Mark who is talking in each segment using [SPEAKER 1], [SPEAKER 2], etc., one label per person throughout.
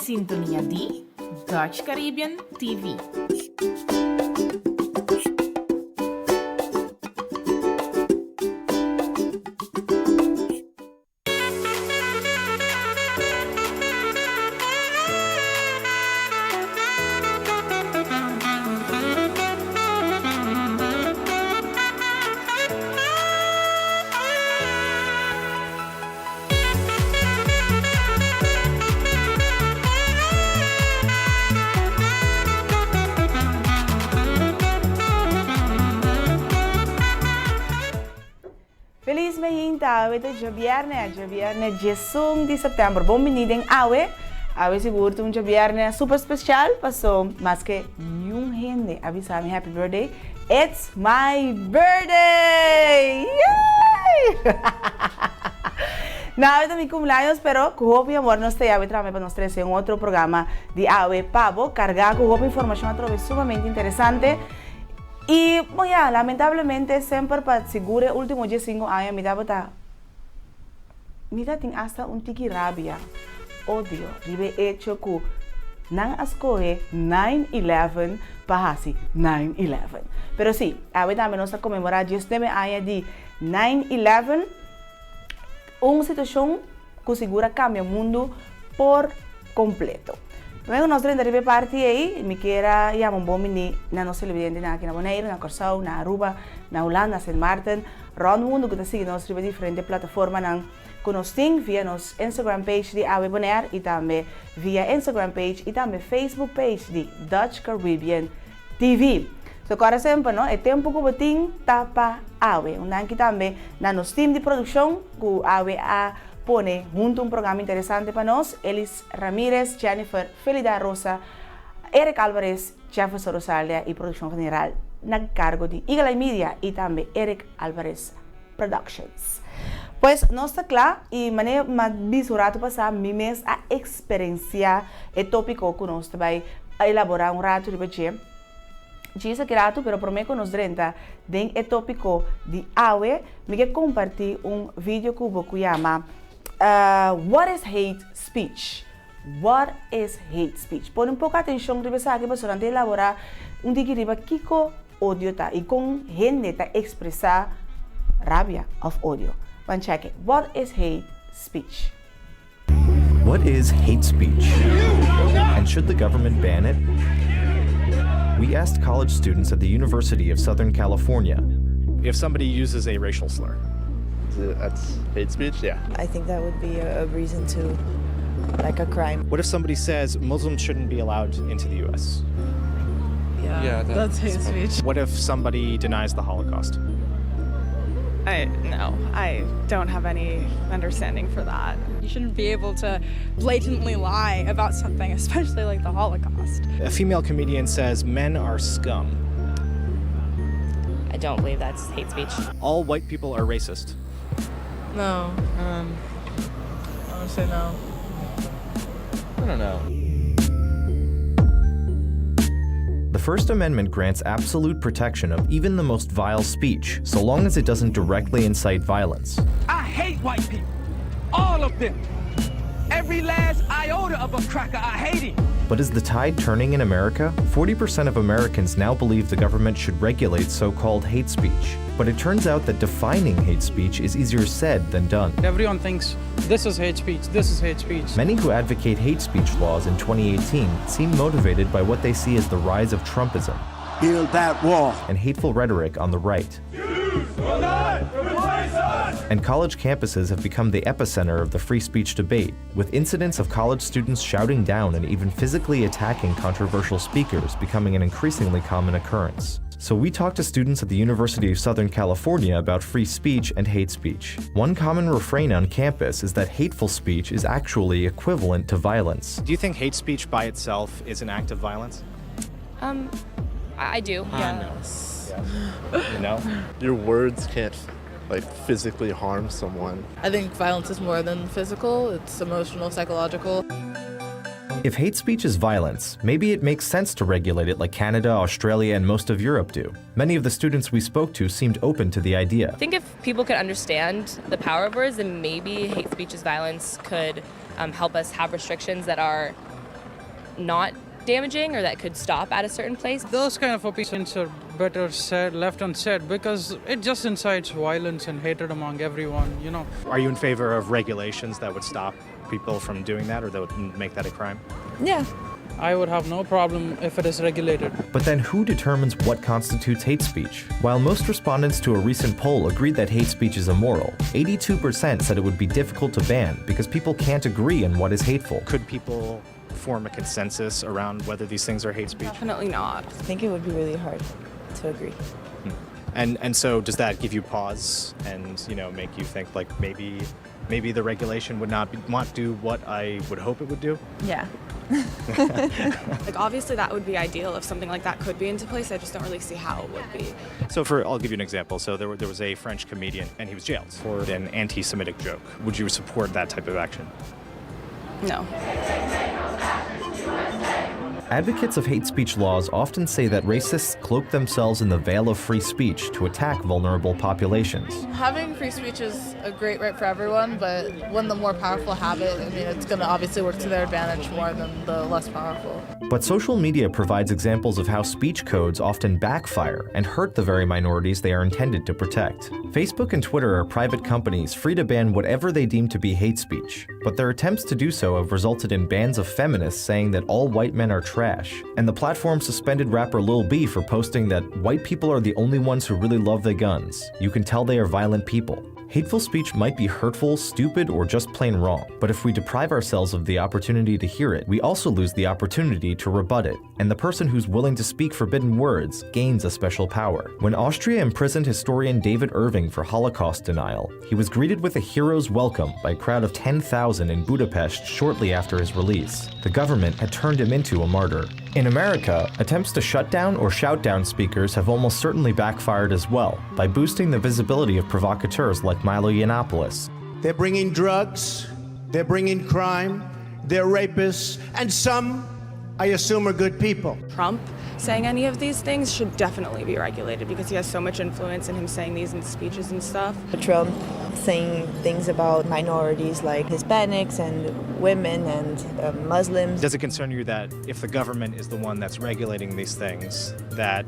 [SPEAKER 1] sintonia di Dutch Caribbean TV.
[SPEAKER 2] Feliz meinta, awe te viernes 16 de setembro. Bom menino awe. Awe seguro um viernes super especial. Passou mais que nenhum gente avisar me happy birthday. It's my birthday! Yay! Nada de mi cumpleaños, pero con mi amor nos te llave para nos traer un otro programa de Awe Pavo, cargado con información a través sumamente interesante. Y bueno, lamentablemente siempre para seguro último 5 años me daba tengo hasta un tiki rabia, odio, ribe hecho que nan escoge 9/11 para así 9/11. Pero sí, ahora también nos conmemorar 19 años de 9/11, una situación que segura cambia el mundo por completo. Luego nós temos parte aí, me queira um bom menino na nossa televidente aqui na Bonaire, na Corsau, na Aruba, na Holanda, Sint Maarten, rond o mundo que está seguindo nós em diferentes plataformas que nós temos via nosso Instagram page de Awe Bonaire e também via Instagram page e também Facebook page de Dutch Caribbean TV. So, agora sempre, não? É tempo que botim tapa Awe. Aqui também na nosso time de produção, que Awe pone junto un programa interesante para nós, Elis Ramírez, Jennifer Felida Rosa, Eric Álvarez, Jefferson Rosalia y producción general na cargo de Eagle Media y también Eric Álvarez Productions. Pues no está claro y mané más bisurato pasar mi mes a experiencia el tópico que nos va a elaborar un rato de bachiller. Diz que rato, pero prometo nos drenta den el tópico de Awe, me que compartir un vídeo que llama What is hate speech? What is hate speech? Pon un poco atención riba sa que para elaborar un digi riba kiko odio ta y con gente ta expresar rabia of odio. Van check it. What is hate speech?
[SPEAKER 3] What is hate speech? And should the government ban it? We asked college students at the University of Southern California.
[SPEAKER 4] If somebody uses a racial slur, that's hate speech? Yeah.
[SPEAKER 5] I think that would be a reason to, like a crime.
[SPEAKER 4] What if somebody says Muslims shouldn't be allowed into the U.S.?
[SPEAKER 6] Yeah, that's hate speech.
[SPEAKER 4] What if somebody denies the Holocaust?
[SPEAKER 6] No, I don't have any understanding for that. You shouldn't be able to blatantly lie about something, especially like the Holocaust.
[SPEAKER 4] A female comedian says men are scum.
[SPEAKER 7] I don't believe that's hate speech.
[SPEAKER 4] All white people are racist.
[SPEAKER 8] No, I would say no.
[SPEAKER 4] I don't know.
[SPEAKER 3] The First Amendment grants absolute protection of even the most vile speech, so long as it doesn't directly incite violence.
[SPEAKER 9] I hate white people. All of them. Every last iota of a cracker, I hate him.
[SPEAKER 3] But is the tide turning in America? 40% of Americans now believe the government should regulate so-called hate speech. But it turns out that defining hate speech is easier said than done.
[SPEAKER 10] Everyone thinks this is hate speech, this is hate speech.
[SPEAKER 3] Many who advocate hate speech laws in 2018 seem motivated by what they see as the rise of Trumpism.
[SPEAKER 9] Build that wall.
[SPEAKER 3] And hateful rhetoric on the right.
[SPEAKER 9] Will not replace us.
[SPEAKER 3] And college campuses have become the epicenter of the free speech debate, with incidents of college students shouting down and even physically attacking controversial speakers becoming an increasingly common occurrence. So we talked to students at the University of Southern California about free speech and hate speech. One common refrain on campus is that hateful speech is actually equivalent to violence.
[SPEAKER 4] Do you think hate speech by itself is an act of violence?
[SPEAKER 7] I do.
[SPEAKER 4] Yes. Yeah. You know?
[SPEAKER 11] Your words can't physically harm someone.
[SPEAKER 8] I think violence is more than physical, it's emotional, psychological.
[SPEAKER 3] If hate speech is violence, maybe it makes sense to regulate it like Canada, Australia, and most of Europe do. Many of the students we spoke to seemed open to the idea.
[SPEAKER 7] I think if people could understand the power of words, then maybe hate speech as violence could help us have restrictions that are not damaging or that could stop at a certain place.
[SPEAKER 10] Those kind of opinions are better said, left unsaid, because it just incites violence and hatred among everyone, you know.
[SPEAKER 4] Are you in favor of regulations that would stop people from doing that or that would make that a crime?
[SPEAKER 5] Yeah.
[SPEAKER 10] I would have no problem if it is regulated.
[SPEAKER 3] But then who determines what constitutes hate speech? While most respondents to a recent poll agreed that hate speech is immoral, 82% said it would be difficult to ban because people can't agree on what is hateful.
[SPEAKER 4] Could people form a consensus around whether these things are hate speech?
[SPEAKER 6] Definitely not.
[SPEAKER 5] I think it would be really hard to agree.
[SPEAKER 4] And so does that give you pause and, you know, make you think like maybe the regulation would not do what I would hope it would do?
[SPEAKER 5] Yeah.
[SPEAKER 6] Like obviously that would be ideal if something like that could be into place. I just don't really see how it would be.
[SPEAKER 4] So I'll give you an example. So there was a French comedian and he was jailed for an anti-Semitic joke. Would you support that type of action?
[SPEAKER 6] No.
[SPEAKER 3] Advocates of hate speech laws often say that racists cloak themselves in the veil of free speech to attack vulnerable populations.
[SPEAKER 8] Having free speech is a great right for everyone, but when the more powerful have it, I mean, it's going to obviously work to their advantage more than the less powerful.
[SPEAKER 3] But social media provides examples of how speech codes often backfire and hurt the very minorities they are intended to protect. Facebook and Twitter are private companies free to ban whatever they deem to be hate speech, but their attempts to do so have resulted in bans of feminists saying that all white men are trash, and the platform suspended rapper Lil B for posting that white people are the only ones who really love their guns. You can tell they are violent people. Hateful speech might be hurtful, stupid, or just plain wrong, but if we deprive ourselves of the opportunity to hear it, we also lose the opportunity to rebut it, and the person who's willing to speak forbidden words gains a special power. When Austria imprisoned historian David Irving for Holocaust denial, he was greeted with a hero's welcome by a crowd of 10,000 in Budapest shortly after his release. The government had turned him into a martyr. In America, attempts to shut down or shout down speakers have almost certainly backfired as well, by boosting the visibility of provocateurs like Milo Yiannopoulos.
[SPEAKER 12] They're bringing drugs, they're bringing crime, they're rapists, and some, I assume, are good people.
[SPEAKER 6] Trump saying any of these things should definitely be regulated because he has so much influence in him saying these in speeches and stuff.
[SPEAKER 5] Trump saying things about minorities like Hispanics and women and Muslims.
[SPEAKER 4] Does it concern you that if the government is the one that's regulating these things, that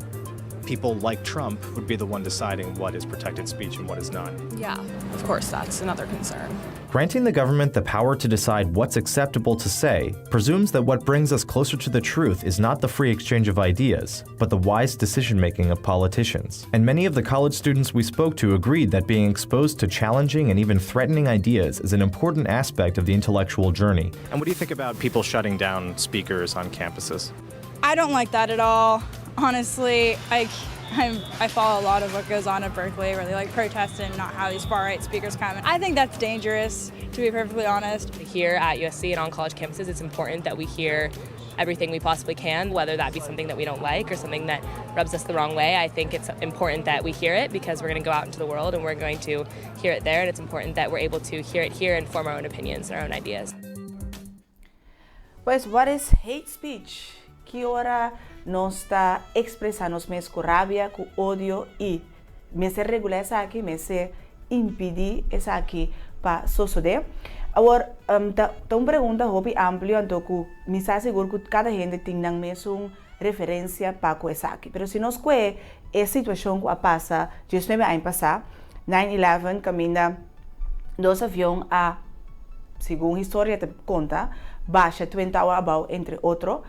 [SPEAKER 4] people like Trump would be the one deciding what is protected speech and what is not?
[SPEAKER 6] Yeah, of course, that's another concern.
[SPEAKER 3] Granting the government the power to decide what's acceptable to say presumes that what brings us closer to the truth is not the free exchange of ideas, but the wise decision-making of politicians. And many of the college students we spoke to agreed that being exposed to challenging and even threatening ideas is an important aspect of the intellectual journey.
[SPEAKER 4] And what do you think about people shutting down speakers on campuses?
[SPEAKER 6] I don't like that at all. Honestly, I follow a lot of what goes on at Berkeley, where they like protest and not have these far-right speakers come. I think that's dangerous, to be perfectly honest.
[SPEAKER 7] Here at USC and on college campuses, it's important that we hear everything we possibly can, whether that be something that we don't like or something that rubs us the wrong way. I think it's important that we hear it because we're going to go out into the world and we're going to hear it there, and it's important that we're able to hear it here and form our own opinions and our own ideas.
[SPEAKER 2] Pues, what is hate speech? Que ora nos está expresando com rabia, com ódio e me se regular essa aqui, me se impedir essa aqui para suceder. Agora, tá uma pergunta hobby amplia, então me está seguro que cada gente tem na mesma referência para essa aqui. Pero se nós que é situação que passa, just nem vai passar, 9/11 caminha dos aviões a, segundo a história te conta, baixa Twin Tower about entre outros.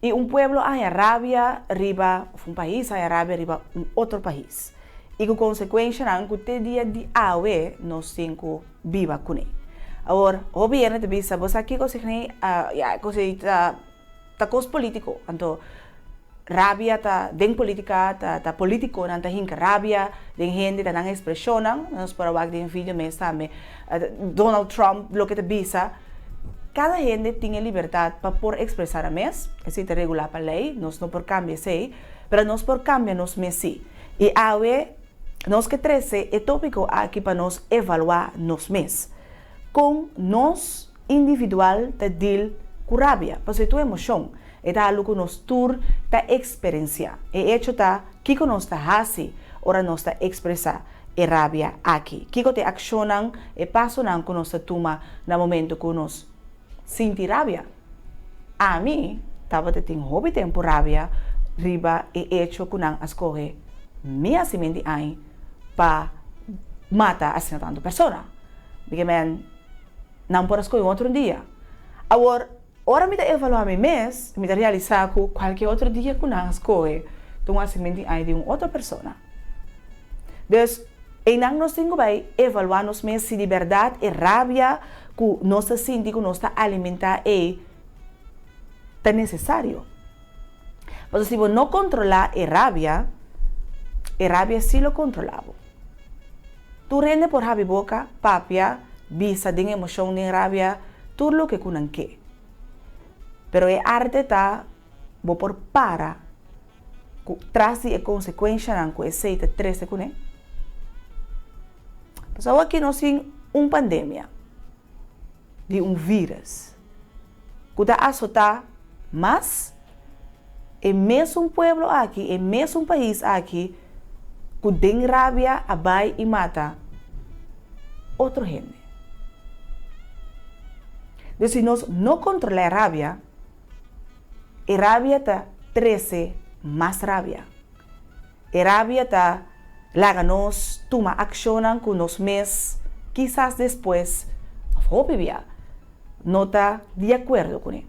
[SPEAKER 2] E pueblo hay rabia riba un país, hay rabia riba un otro país. Y con consecuencia, que te día de awe nos cinco viva con él. Ahora, gobierno te bisa, vos aquí cosecne, ya cosita, ta cos político, anto rabia ta den política, ta político, nanta hinka rabia, den gente ta nang expresionan, nos para wag den video me same, Donald Trump, lo que te bisa. Cada gente tiene libertad para por expresar a mes, es te regular para lei, nos no por cambia sei, pero nos por cambia nos mesi. Y awe, nos que 13 é tópico aqui para nos evaluar nos mes. Com nos individual te dil com rabia, porque tu emoção é algo que nos tur ta experiencia. E hecho ta kiko nos ta hasi, ora nos ta expressar e rabia aqui. Kiko te accionan e passo nan que nos ta toma na momento que nos sentir rabia. a mí, estaba de hobby tempo rabia, riba e hecho kunang ascoge mi asimenti ai pa mata assim tanto persona. Porque man, não por escolher outro dia. Agora, ora me da evaluar mi mês, me da realizar que qualquer outro dia kunang ascoge, então asimenti ai de outra persona. Dus, e nang nós temos que evaluar nos mês se de verdade e rabia que nós sentimos que nós está alimentar é necessário. Mas se você não controlar a rabia sim lo controlava. Tu rende por habi boca, papia, bisa de emoção de rabia, tudo lo que kunan que. Pero é arte tá, bo por para, traz de consequência não que aceita três kuné. Mas aqui nós temos pandemia de vírus que está azotar, mas é mesmo pueblo aqui, é mesmo país aqui que tem rabia, abai e mata outro gente. Então, se nós não controlar a rabia está 13 mais rabia. A rabia está láganos tomar ação com nós mesmos, quizás depois, não está de acordo com ele.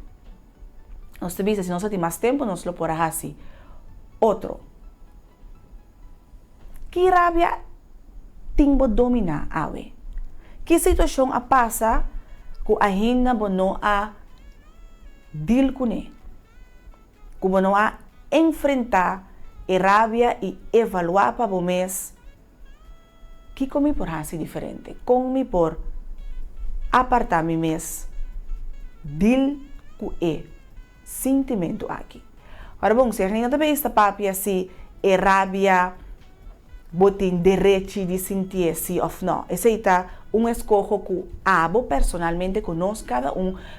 [SPEAKER 2] Nós te se nós temos mais tempo, nós lo podemos fazer. Outro. Que rabia tem que dominar a que situação a passa que a gente não a deal com ele. Que não a enfrentar a rabia e evaluar para o mês que como por fazer diferente. Como por apartar mi mês deal com sentimento aqui. Agora, bom, se a gente também está papi assim, é rabia, botem direito de sentir se ou não. Esse é escolho que abo personalmente, que nós cada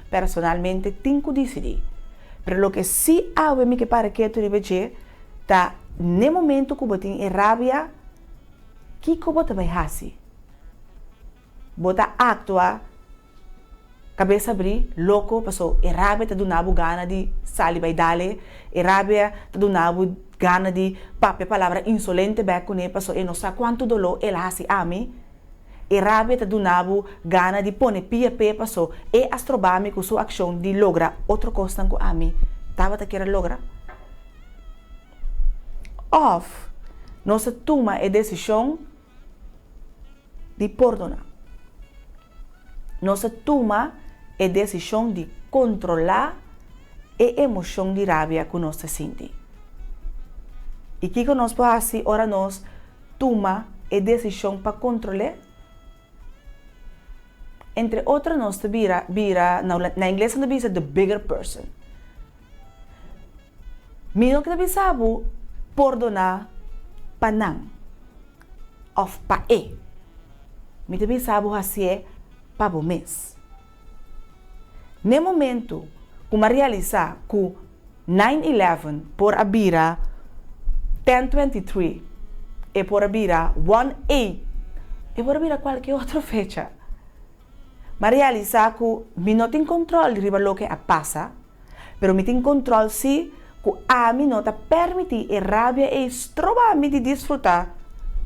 [SPEAKER 2] personalmente tem que decidir. Mas o que sim abo me que para que tu deve tá no momento que botem é rabia, que bota vai fazer? Bota actuar cabeça abrir, louco, passou, e rabia tá do nabo gana de sali vai dale, e rabia tá do nabo gana de papel palavra insolente beco ne, passou, e não sabe quanto dolor ele hace a mim, e rabia tá do nabo gana de pone pia passou, e astrobame com sua ação de logra outra coisa com a mim, tava tá querer logra. Off, nossa toma a decisão de perdonar. Nossa toma a decisão de controlar a emoção de rabia que nós sentimos. E o que nós podemos fazer? Ora, nós toma a decisão para controlar. Entre outras, nós vira na inglês, nós diz the bigger person. Mino que nós sabe perdonar para não, ou para Me também sabe fazer para o mês. No momento que eu realizar que 9/11 por abira 10/23 e por abira 1/8 e por abira qualquer outra fecha, mas realizar que eu não tenho controle de o que passa, mas eu tenho controle se que a mim não permite a rabia e estroba-me de desfrutar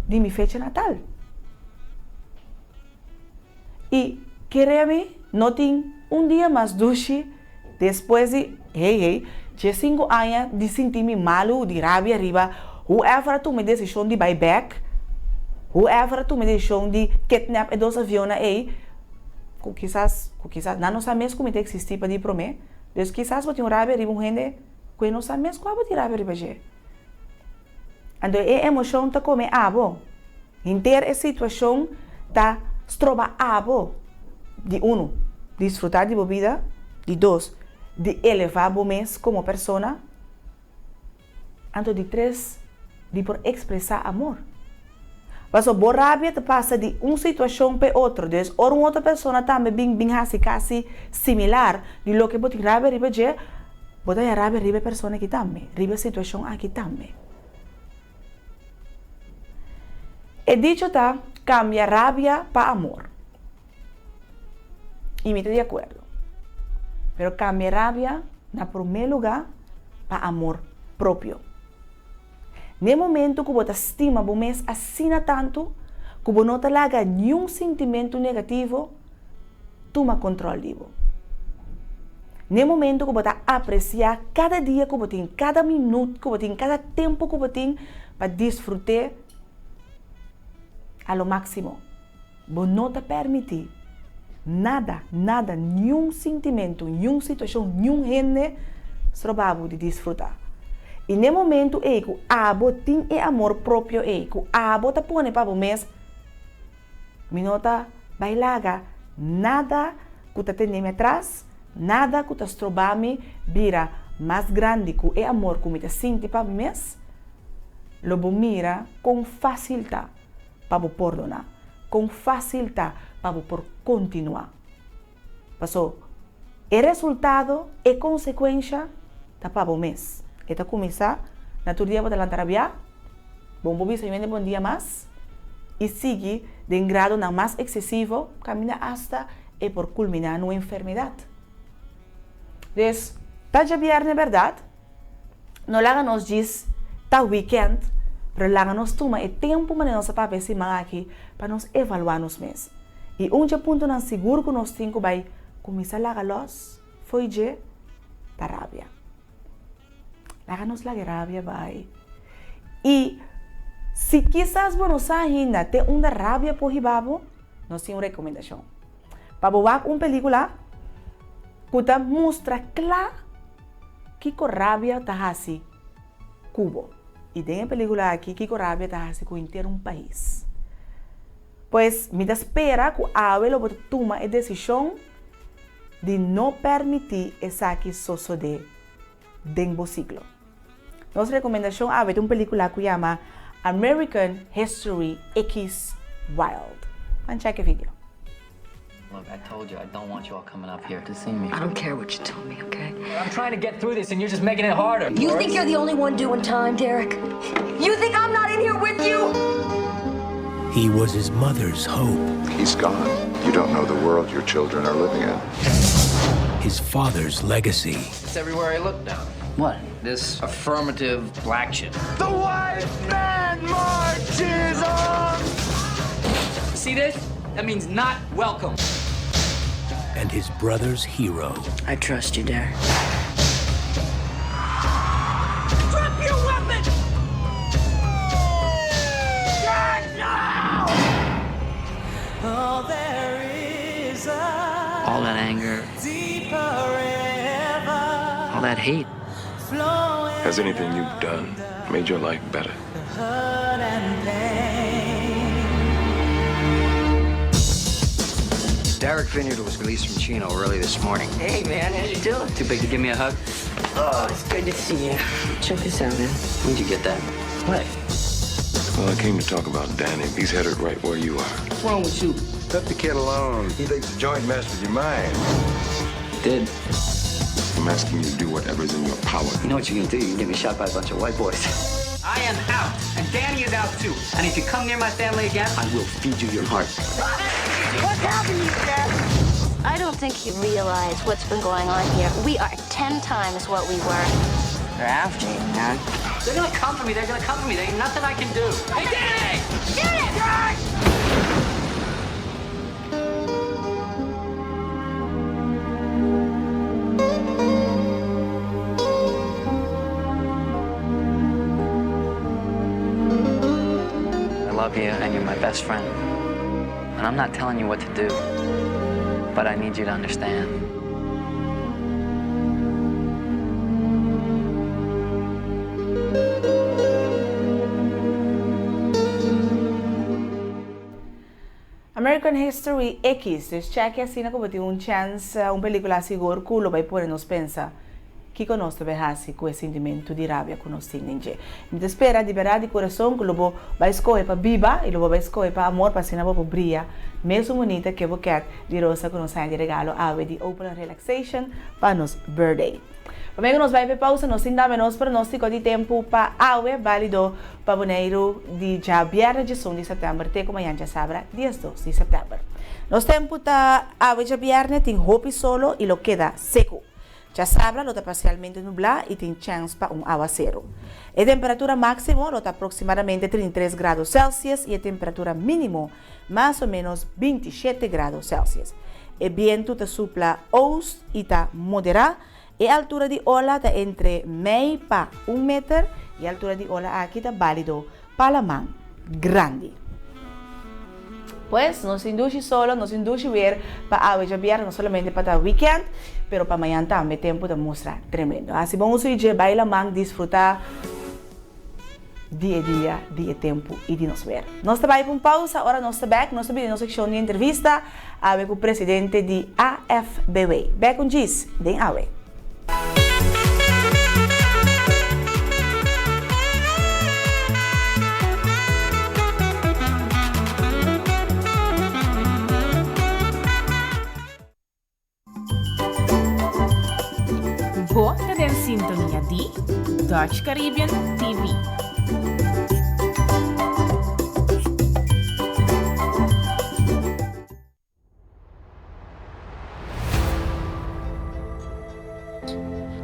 [SPEAKER 2] de minha fecha natal. E querer-me não tem dia mais doce depois de de 5 anos de sentir-me malo, de rabia arriba, whoever tu me decisão de buy back, whoever tu me decisão de kidnap e dos aviões quizás não sabe mesmo como existir para de promer, dus quizás vou ter rabia arriba gente que não sabe mesmo como ter rabia arriba je. Então a emoção tá como abo, inteira a situação tá estroba abo de desfrutar de bebida, de dois, de elevar o mês como persona, então de três, de por expressar amor. Mas a rabia te passa de situação para outra, dus or outra pessoa também bem quase similar de lo que bote rabia riba je, bota a rabia riba pessoa aqui também, riba situação aqui também. E dicho tá, cambia rabia para amor. Y me estoy de acuerdo. Pero cambia rabia na primeiro lugar, para amor próprio. No momento que você estima o mês assina tanto, que você não larga nenhum sentimento negativo, toma controle disso. No momento que você aprecia cada dia que você tem, cada minuto que você tem, cada tempo que você tem para desfrutar a lo máximo. Você não te permite nada, nenhum sentimento, nenhuma situação, nenhum gente probável de desfrutar. E no momento que você tem amor próprio, que você põe para o mês, minota vai largar nada que você tem atrás, nada que você trobame vira mais grande que o amor que você sente para o mês, lo mira com facilidade para perdonar, com facilidade para por continuar. Passou, o resultado é consequência da para o mês. Eta começar, na tua dia para lantarabia, bom bom dia mais, e sigue de grado na mais excessivo, camina hasta e por culminar numa enfermidade. Então, tá já viernes, verdade? Não laga nos diz, tá weekend, mas laga nos toma e tempo para nossa papel semana aqui para nos evaluar nos meses. E ponto não seguro que nós temos que vai começar a lagar los, foi de tarabia. Laga nos laga rabia vai. E se quizás você ainda tem uma rabia por ribabo, nós temos uma recomendação. Para ver uma película que mostra claro que a rabia está assim, Cuba. E tem uma película aqui que a rabia está assim com inteiro país. Pois me espera que a abuelo toma a decisão de não permitir essa que suceder dentro do ciclo. Nossa recomendação é uma película que chama American History X Wild. Vamos check a vídeo.
[SPEAKER 13] Look, I told you I don't want you all coming up here to see me.
[SPEAKER 14] I don't care what you told me, okay?
[SPEAKER 13] I'm trying to get through this and you're just making it harder.
[SPEAKER 14] You think you're the only one doing time, Derek? You think I'm not in here with you?
[SPEAKER 15] He was his mother's hope.
[SPEAKER 16] He's gone. You don't know the world your children are living in.
[SPEAKER 15] His father's legacy.
[SPEAKER 13] It's everywhere I look now. What? This affirmative black shit.
[SPEAKER 9] The white man marches on!
[SPEAKER 13] See this? That means not welcome.
[SPEAKER 15] And his brother's hero.
[SPEAKER 14] I trust you, Derek.
[SPEAKER 9] Drop your weapon! Drag now!
[SPEAKER 14] Oh, there is a
[SPEAKER 13] All that anger,
[SPEAKER 14] deeper river.
[SPEAKER 13] all that hate.
[SPEAKER 16] Has anything you've done made your life better?
[SPEAKER 14] Hurt and pain.
[SPEAKER 13] Derek Vineyard was released from Chino early this morning.
[SPEAKER 14] Hey, man, how you doing?
[SPEAKER 13] Too big to give me a hug?
[SPEAKER 14] Oh, it's good to see you. Check this out, man.
[SPEAKER 13] Where'd you get that?
[SPEAKER 14] What?
[SPEAKER 16] Well, I came to talk about Danny. He's headed right where you are.
[SPEAKER 13] What's wrong with you?
[SPEAKER 17] Let the kid alone. He thinks the joint messed with your mind.
[SPEAKER 13] Did.
[SPEAKER 16] I'm asking you to do whatever's in your power.
[SPEAKER 13] You know what you're gonna do? You're gonna get me shot by a bunch of white boys. I am out, and Danny is out too. And if you come near my family again, I will feed you your heart.
[SPEAKER 18] What's happening, Dad? I don't think you realize what's been going on here. We are 10 times what we were.
[SPEAKER 13] They're after you, man. They're gonna come for me. They're gonna come for me. There ain't nothing I can do. Hey, Danny!
[SPEAKER 18] Shoot it!
[SPEAKER 13] I love you, and you're my best friend. And I'm not telling you what to do, but I need you to understand.
[SPEAKER 2] American History X, cheque assim na como tem chance, película seguro que lo vai pôr nos pensa que conosco verrasi com esse sentimento de rabia que nós temos. Me espera de verdade de coração que lo vai escolher para viva e lo vai escolher para amor, para cena para brilha, mesmo bonita que buquet de rosa que nós de regalo ave de Open Relaxation para nos birthday. Também nós vai para pausa, nós ainda menos pronóstico de tempo para ave válido para boneiro de já viernes de 1 de setembro até como amanhã já sabe, 10 de setembro. Nos tempo tá ave já viernes tem hopi solo e lo queda seco. Já sabra, lo está parcialmente nublado e tem chance para aguacero. A temperatura máxima está aproximadamente 33 graus Celsius e a temperatura mínima mais ou menos 27 graus Celsius. O vento está supla oeste e está moderado e a altura de ola está entre meio para 1 metro e a altura de ola aqui está válido para a mão grande. Pues nos induz solo, nos induz ver para hoje viernes, não somente para o weekend, pero para amanhã também tempo de mostrar tremendo. Assim vamos ir bailar mang disfrutar dia a dia tempo e de nos ver. Nós trabalhamos com pausa, agora nós estamos back, nós estamos na secção de entrevista com o presidente de AFBW. Back com Gis, den awe.
[SPEAKER 1] Você tem sintonia de Dutch Caribbean TV.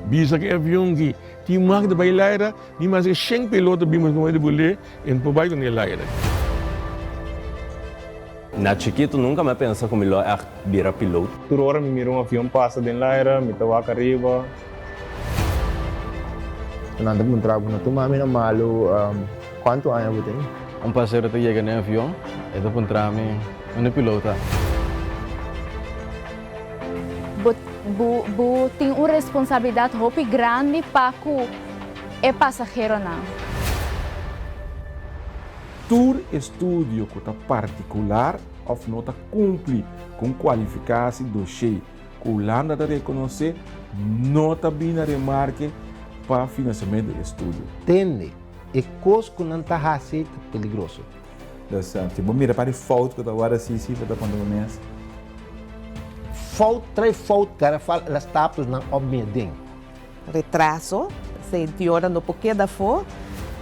[SPEAKER 19] Bisa que avião que tinha marca de bailar, ni mais 100 pilotos bimos no meio de bolê, em por baixo de laira.
[SPEAKER 20] Na chiquito nunca me pensa como ele é virar piloto.
[SPEAKER 21] Toda hora me mira avião passa dentro da laira, me tawa arriba.
[SPEAKER 22] Nada pun trago na tuma mina malu quanto anos você tem?
[SPEAKER 23] Passageiro que chega no avião, itu pun trami ano pilota.
[SPEAKER 24] Tem uma responsabilidade muito grande para o passageiro não.
[SPEAKER 25] Todo estúdio que está particular of nota cumpre com qualificação do cheio. Que o Holanda está reconhecer nota bem na remarque para financiamento do estúdio.
[SPEAKER 22] Tende, e coisa que não está aceito peligroso.
[SPEAKER 25] Então, tipo, mira para a falta que agora sim para quando começa.
[SPEAKER 22] Traz falta, cara, fala as tapas não obedem.
[SPEAKER 26] Retraso, se piora no porquê da for.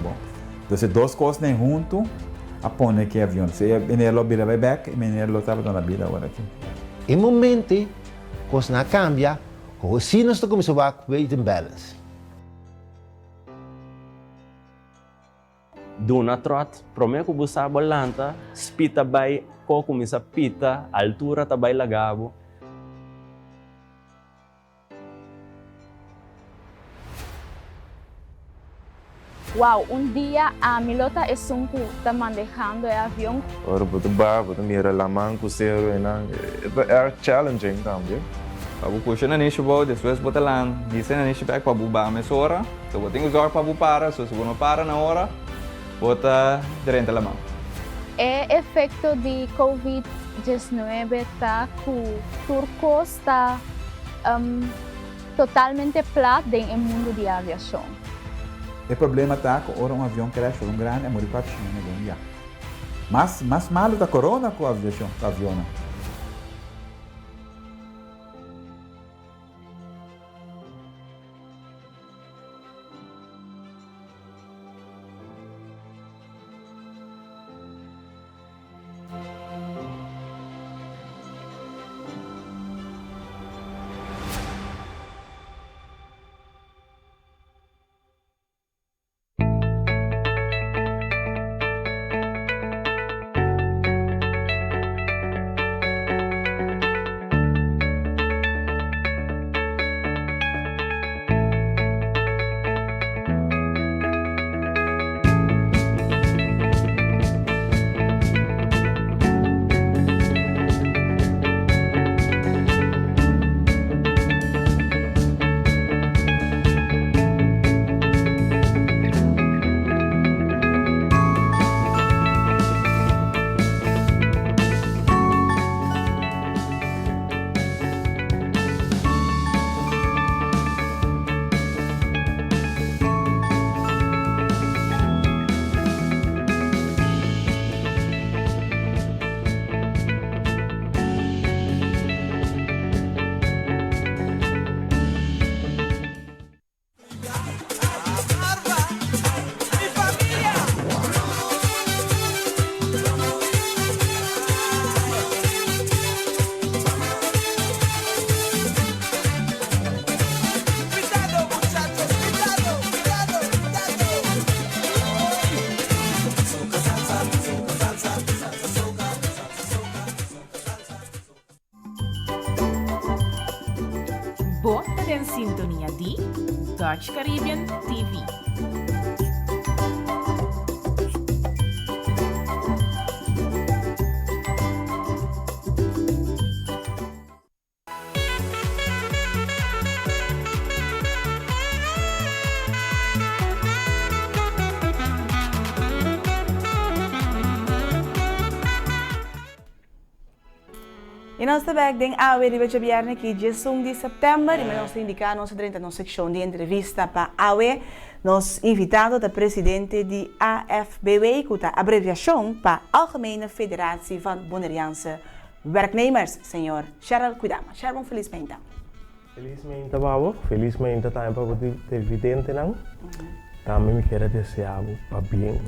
[SPEAKER 25] Bom, então, duas coisas nem junto, apone que avião. Se menino vira vai back, menino estava na vida agora aqui.
[SPEAKER 22] Em momento, coisa não cambia, o sino está começando a weight and balance.
[SPEAKER 20] Duna trot, promete que você bolanta, spita vai, começa pita, altura tá vai lagabo.
[SPEAKER 24] Wow, dia a milota é sunku está manejando o avião.
[SPEAKER 21] Ora, você mira lá manco zero e é challenging também.
[SPEAKER 27] Pabu puxa na nicho bo, depois bota lá, disse na nicho back pabu ba mes hora, so bota tem usar pabu para, so se não para na hora, bota direito lá mão.
[SPEAKER 24] É efeito de COVID-19 tá que turco está totalmente plano no mundo de aviação.
[SPEAKER 25] O problema está que ora avião crash, grande, é muito quatro né, mas malo da corona com a aviação, com a avião.
[SPEAKER 1] Dutch Caribbean TV.
[SPEAKER 2] E nós também tem a AWE de viernes aqui, dia 1 de setembro, e nós indicamos nossa direita na secção de entrevista para a AWE, nós invitado o presidente de AFBW, que é a abreviação para Algemene Federatie van Bonaireaanse Werknemers, senhor Cheryl Cuidama. Cheryl, felizmente.
[SPEAKER 3] Felizmente, Babo. Felizmente também para o presidente, não? Também me quero desejar para bem.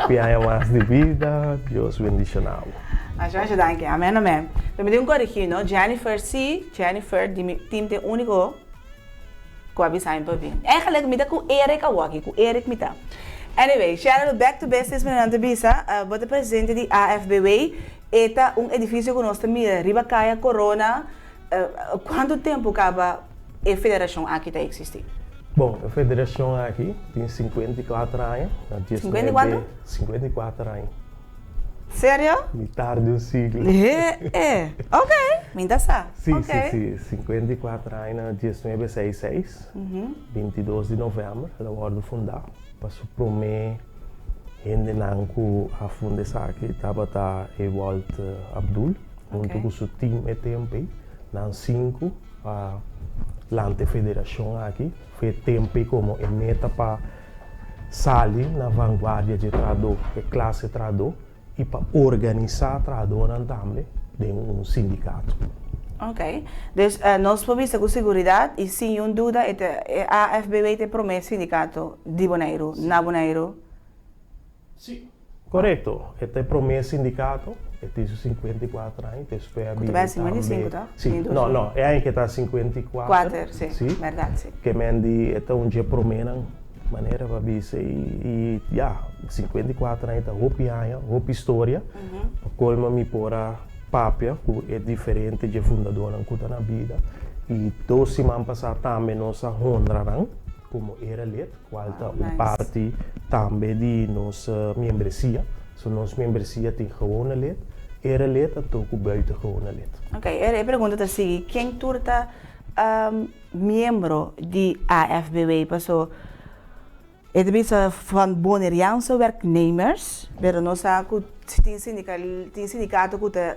[SPEAKER 3] Confiança mais de vida, Deus bendicional.
[SPEAKER 2] Acho que amém, amém. Também tem corrigir, não? Jennifer, sim, Jennifer, time tem único que avisar para bem. É que ele me dá com Eric aqui, com Eric me dá. Anyway, Cheryl, back to business, meu nome é Bisa, o presidente de AFBW, é edifício que nós temos, Ribacaia, Corona. Quanto tempo acaba a federação aqui está existir?
[SPEAKER 3] Bom, a federação aqui tem 54 anos.
[SPEAKER 2] 54?
[SPEAKER 3] 54 anos.
[SPEAKER 2] Sério?
[SPEAKER 3] Metade de um siglo.
[SPEAKER 2] Ok, me dá essa.
[SPEAKER 3] Sim,
[SPEAKER 2] okay.
[SPEAKER 3] sim. 54 anos, 1966, 22 de novembro, da hora de fundar. Passou por mim, ainda não a funda aqui, estava a volta Abdul, junto com o seu time e tempo, não 5, lá na federação aqui, foi tempo como a meta para sair na vanguarda de tradutor, de classe tradutor, e para organizar tradutor também de sindicato.
[SPEAKER 2] Ok. Então, nós podemos com segurança e sem dúvida, a AFBW tem promessa sindicato de Bonaire, na Bonaire?
[SPEAKER 3] Sim. Correto. Este promessa sindicato, este 54 anos, espera
[SPEAKER 2] bem. Você 55, tá?
[SPEAKER 3] Sim. Não, é aí que está 54.
[SPEAKER 2] Sim, verdade, sim.
[SPEAKER 3] Que mendi, é um dia promessa, maneira para dizer, e 54 anos, roupa história, como me pôr papia, que é diferente de fundador na vida. E 2 semanas passadas também nossa honra, como era eleito, qual é parte também de nossa membresia. So, nossa membresia tem gewoon eleito, era eleito, então com buiten gewoon eleito.
[SPEAKER 2] Ok, a pergunta é a seguinte: quem turta membro de AFBW passou? É van Bonaireaanse werknemers, pero nós sabemos que tem sindicato que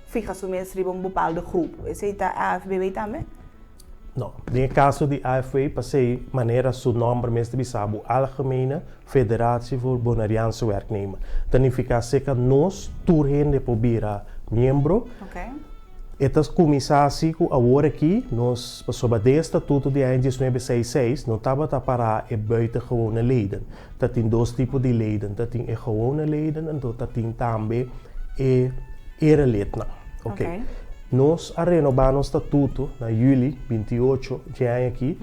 [SPEAKER 2] fica somente em bepaalde grupo. Esse é a AFBW também?
[SPEAKER 3] Não. No caso de AFBW, passei maneira seu nome mesmo de sabe, Algemene Federatie van Bonaireaanse Werknemers. Significa que nós turrende por virar membro.
[SPEAKER 2] Okay.
[SPEAKER 3] Estas começasse com agora aqui, nós passamos de estatuto de 1966, não estava a parar e buitengewone leden. Dat tem 2 tipos de leden, dat tem gewone leden en dat tem também erelid. Okay. Nós renovamos o estatuto na julho 28 de ano aqui,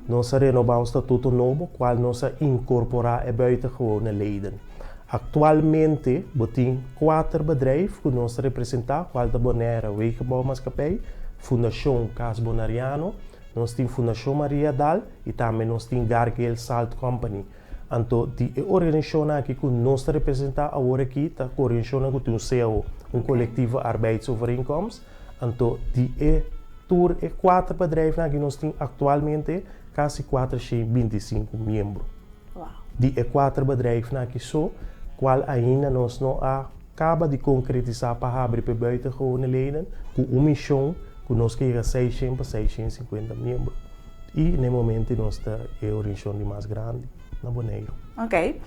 [SPEAKER 3] nós renovamos o estatuto novo, qual nós incorporar e buitengewone leden. Atualmente, tem 4 bedrijven que nós representamos, qual é a Bonaire Wegenbouwmaatschappij, Fundação Cas Bonaireano, nós temos Fundação Maria Dal e também nós temos Gargel Salt Company. Então, die organisação aqui que nós representamos agora aqui, a organisação que tem um CEO, coletivo arbeidsovereenkomst. Então, die tour 4 bedrijven aqui nós temos atualmente quase 425 membros.
[SPEAKER 2] Wow.
[SPEAKER 3] Die 4 bedrijven aqui só, qual ainda nós não acaba de concretizar para abrir para buitengewone leden, com uma missão que nós queremos 600 a 650 membros. E no momento nós temos a organização mais grande na Bonaire.
[SPEAKER 2] Ok.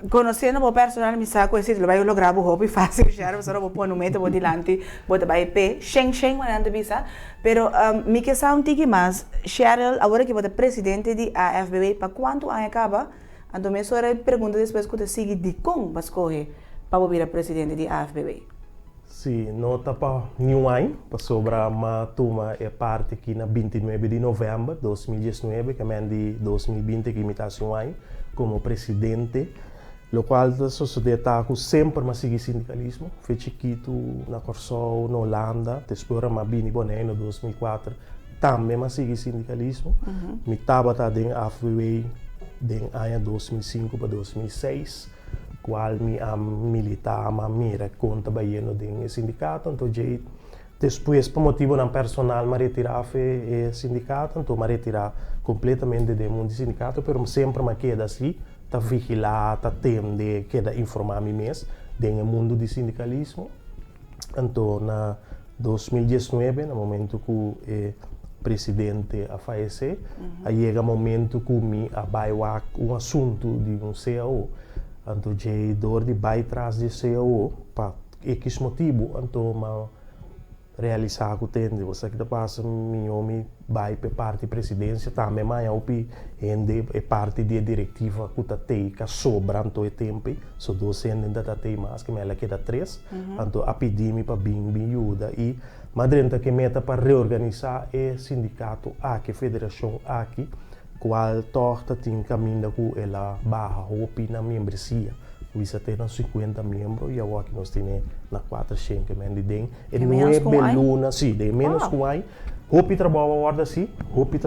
[SPEAKER 2] Conhecendo o personal, me sabe que ele vai lograr o hobby fácil, já você não pode no meio, pode dilante, pode vai pé, Sheng, manando bisa. Pero me quer saber um tique mais, Cheryl, agora que você é presidente de AFBW, para quanto ano acaba? Então, me só pergunta depois que você sigue de como vai escolher para vir a presidente de AFBW.
[SPEAKER 3] Sim, não está para nenhum ano, para sobrar uma turma é parte aqui na 29 de novembro de 2019, que é de 2020 que imitasse um ano, como presidente, o qual a sociedade está sempre a seguir sindicalismo. Foi chiquito na Corsol, na Holanda, depois eu vim em Bonaire em 2004, também mas sigue sindicalismo. Me estava em AFWA em ano 2005 para 2006, qual me militar, a mira conta baiano do sindicato, então depois por motivo não personal me retirar do sindicato, então me retirar completamente do mundo do sindicato, mas sempre me queda assim, tá vigilar, tá atender, queda informar me mesmo do mundo do sindicalismo. Então na 2019, no momento que o presidente a falecer, aí chega o momento que me abaiwa assunto de CAO. Então, eu dor de vai atrás de CAO para X motivo, então realizar o que tem. Você que passa, meu homem vai para parte da presidência, também mas é parte da diretiva que tem, que sobra então tempo, só docente ainda tem mais, que ela queda 3, então a pedir-me para bem ajuda e madrenta que meta para reorganizar é sindicato aqui, federação aqui, qual torta tem caminho com ela barra roupa na membresia. Você tem 50 membros e agora que nós temos na 400 membros de e não é beluna, sim, de menos com aí. Roupa trabalho agora sim, roupa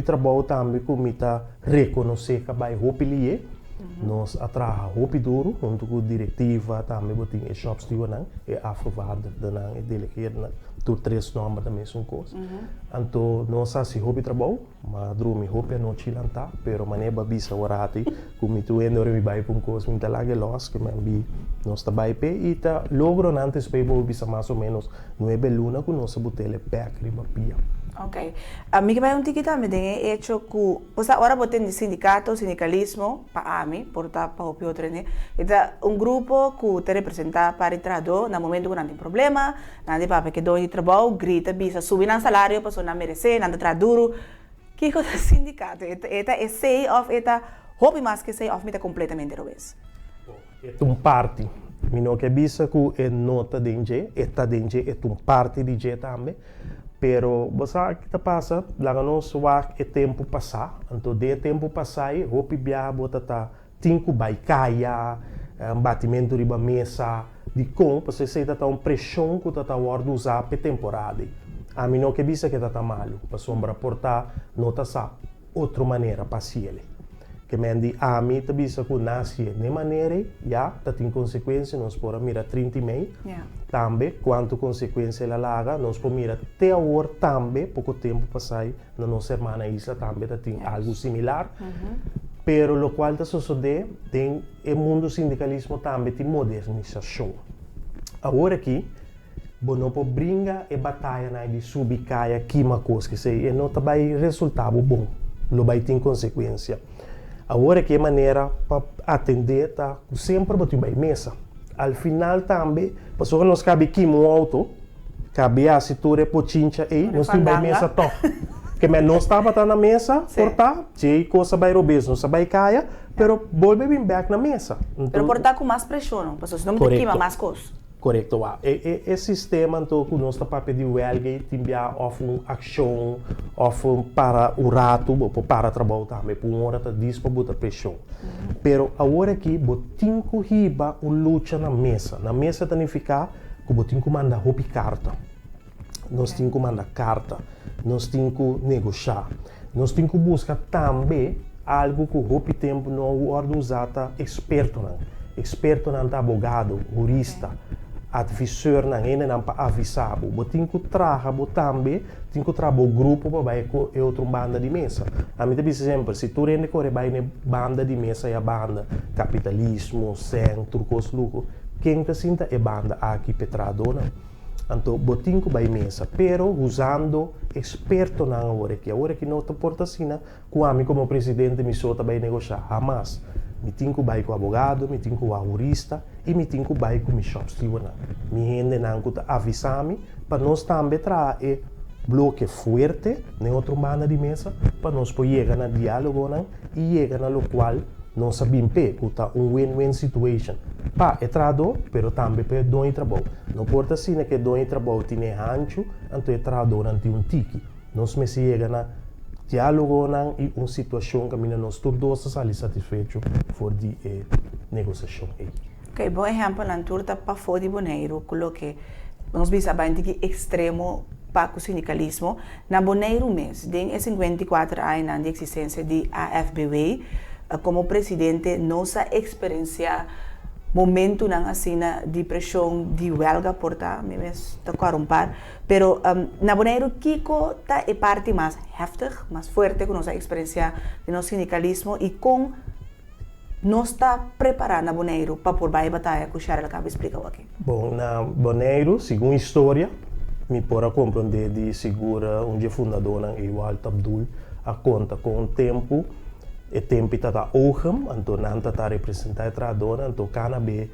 [SPEAKER 3] trabalho também como está reconhecer que vai roupa ali nós atraha roupa duro, junto com a diretiva também botem e shops de não é aprovado da não é delegado tu 3 nomes da mesma coisa. Então nós assim roupa trabalho, mas dorme roupa não chilanta, pero maneba bisa orati, como tu endo me vai para coisa muito lá que los que me nós tá vai pe e tá logro antes pe bisa mais ou menos 9 luna com nossa botella pack riba pia.
[SPEAKER 2] Ok. A mim que vai ticket também é hecho que você agora botem de sindicato, sindicalismo para mim, portar para o outro né. Então grupo que te representa para o trabalho, no momento que não tem problema, não tem papel que dói de trabalho, grita, bisa subir no salário, pessoa não merece, não tem duro. Que coisa sindicato? É say off, hobby mais que say off, me tá completamente revés.
[SPEAKER 3] É parte. Mino que bisa que é nota de é parte de G também. Pero você que tá passa, lá nós é tempo passar, então de tempo passar, roupa biá bota tá tinco baicaya, batimento de mesa, de com, você sei tá pressão que tá hora usar para temporada. A mim não que bisa que tá malo, para sombra portar nota sa outra maneira para ele. Que mendi a mim tá bisa que nasce de maneira, já tá tem consequência, nós por mira 30 e meio. Também, quanto consequência ela laga, nós por mira até agora também, pouco tempo passai na nossa irmã Isla também tem algo similar. Pero lo qual tá sucede tem o mundo sindicalismo também tem modernização. Agora aqui, não pode brincar e batalha na de subir caia que uma coisa que sei, e não tá vai resultado bom, lo vai ter consequência. Agora que maneira para atender tá sempre botar bem mesa. Al final também, pessoa nós cabe aqui no auto, cabe a cintura pochincha e nós temos bem mesa to. Que mas não estava na mesa, portar, se coisa vai roubes, não vai caia, pero volve bem back na mesa.
[SPEAKER 2] Então, pero portar com mais pressão, pessoas não tem que mais coisas.
[SPEAKER 3] Correto, e sistema então que nós está pedir huelga, timbia of ação, of para o rato, para trabalho também, por uma hora tá dispo botar pressão. Pero agora aqui, botin que riba luta na mesa significa que botin que manda roupa carta, nós temos que mandar carta, nós temos que negociar, nós temos que buscar também algo que o roupa tempo não pode usar experto não advogado, jurista. Advisor não é não para avisar, tem que trabalhar também, tem que trabalhar o grupo para vai com outra banda de mesa. A mim também sempre, se tu rende corre vai na banda de mesa e a banda capitalismo, centro, coisa luco, quem te sinta é banda aqui petradona. Então, botinho vai mesa, pero usando experto na hora que não te porta assim, com a mim como presidente me solta vai negociar, jamais. Me tenho que vai com advogado, me tenho que com jurista e me tenho que vai com me shops de uma. Me rende não que avisar-me para nós também trazer bloque forte na outra banda de mesa para nós poder chegar no diálogo e chegar no qual nós sabemos que está win-win situation. Para é trabalho, pero também para dono trabalho. Não importa se que dono trabalho tem rancho, então é trabalho não tem tique. Nós me chega na diálogo e uma situação que nós todos estamos satisfeitos por a negociação.
[SPEAKER 2] Ok, bom exemplo, na turta para fora de Boneiro, que nós vimos bem que extremo para o sindicalismo, na boneiro mês, tem 54 anos de existência de AFBW, como presidente, nossa experiência momento não assim de pressão de huelga porta me está corrompar, pero na boneiro Kiko tá é parte mais heftig, mais forte com nossa experiência de nosso sindicalismo e com nós está preparando na boneiro para por baixo batalha que o Charles acaba de explicar aqui.
[SPEAKER 3] Bom, na boneiro, segundo a história, me pode compreender de segura onde fundador não igual Abdul a conta com o tempo. E tempo está ogem, então não está representado a dona, então cada vez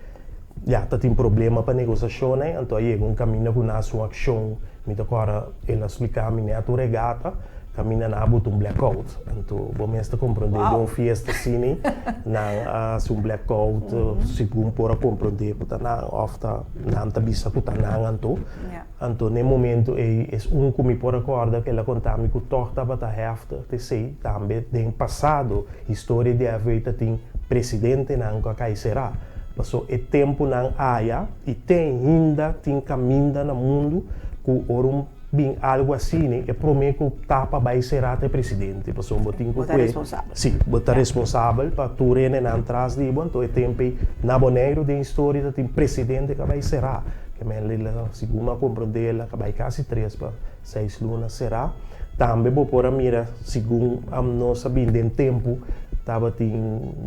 [SPEAKER 3] já tem problema para negociação, então aí um caminho com a sua ação, me agora ela explicar a minha regata, caminha na botar blackout, então vamos estar compreender de uma festa assim, na um blackout, segundo para compreender, porque não ofta não está bisa que não então, então no momento é que me pode acordar que ela contava que o torta bata hefta, te sei também tem passado história de haver tem presidente não que será, passou é tempo não há e tem ainda tem caminho no mundo que orum bem algo assim, é prometo que tapa vai ser até presidente, passou botar
[SPEAKER 2] responsável.
[SPEAKER 3] Sim, botar responsável para tu rene na atrás de então é tempo na boneiro de história tem presidente que vai ser que me lela segundo compreender ela que vai quase 3 para 6 lunas será também vou por a mira segundo não sabendo em tempo estava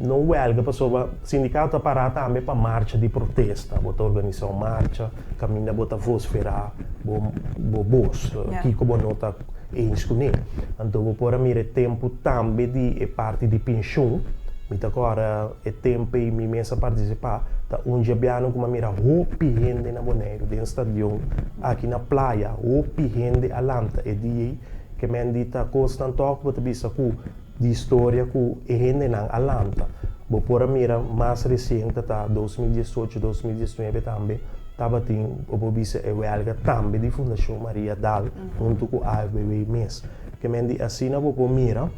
[SPEAKER 3] não huelga passou sindicato parar também para marcha de protesta botar organizar uma marcha caminha botar fosfera bos aqui como nota é escolher então vou por a mira tempo também de parte de pensão me agora é tempo e me começa a participar da onde abbiamo como mira roupi gente na boneiro dentro do estádio aqui na praia roupi gente alanta e di que me dita constante talk botar bisa ku de história que é gente na alanta vou por a mira mais recente tá 2018 2019 também estava tem o bisa é huelga também de Fundação Maria Dal junto com a AFBW mês que me dita assim na vou por mira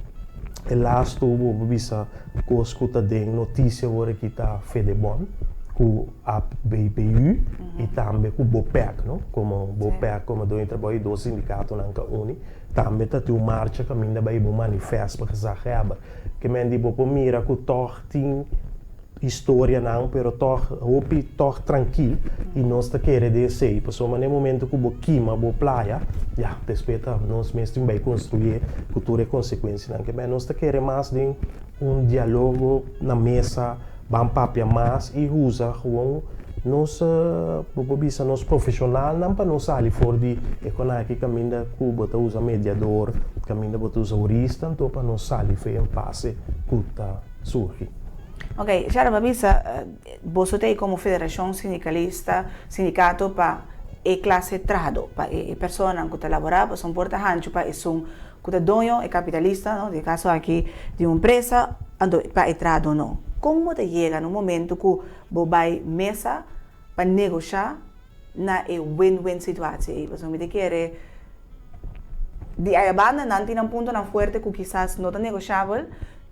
[SPEAKER 3] e lá estou bisa com escuta de notícia agora que está Fedebon com a BPU e também com o BOPEC, não? Como BOPEC, como do trabalho do sindicato na Uni, também está uma marcha que ainda vai um manifesto para Zagreb, que me diz que mira que toch tem história não, pero toch tranquilo e nós está querendo descer, porque no momento que o queima, o praia, já respeita nós mesmos vai construir futura consequência, não? Que nós está querendo mais de diálogo na mesa vamos papia mais e usa nos profissional não para nós ali fora de econômica caminho que bota usa mediador caminho bota usa jurista então para nós ali foi em passe que surge.
[SPEAKER 2] Ok, já babisa você tem como federação sindicalista sindicato para a classe trado para a pessoa que está laborando são porta hancho para são que é dono é capitalista não de caso aqui de uma empresa para trado não. Como te chega no momento que você vai mesa para negociar na win-win situação? Você me quer de a banda não tem ponto na forte que quizás não é negociável,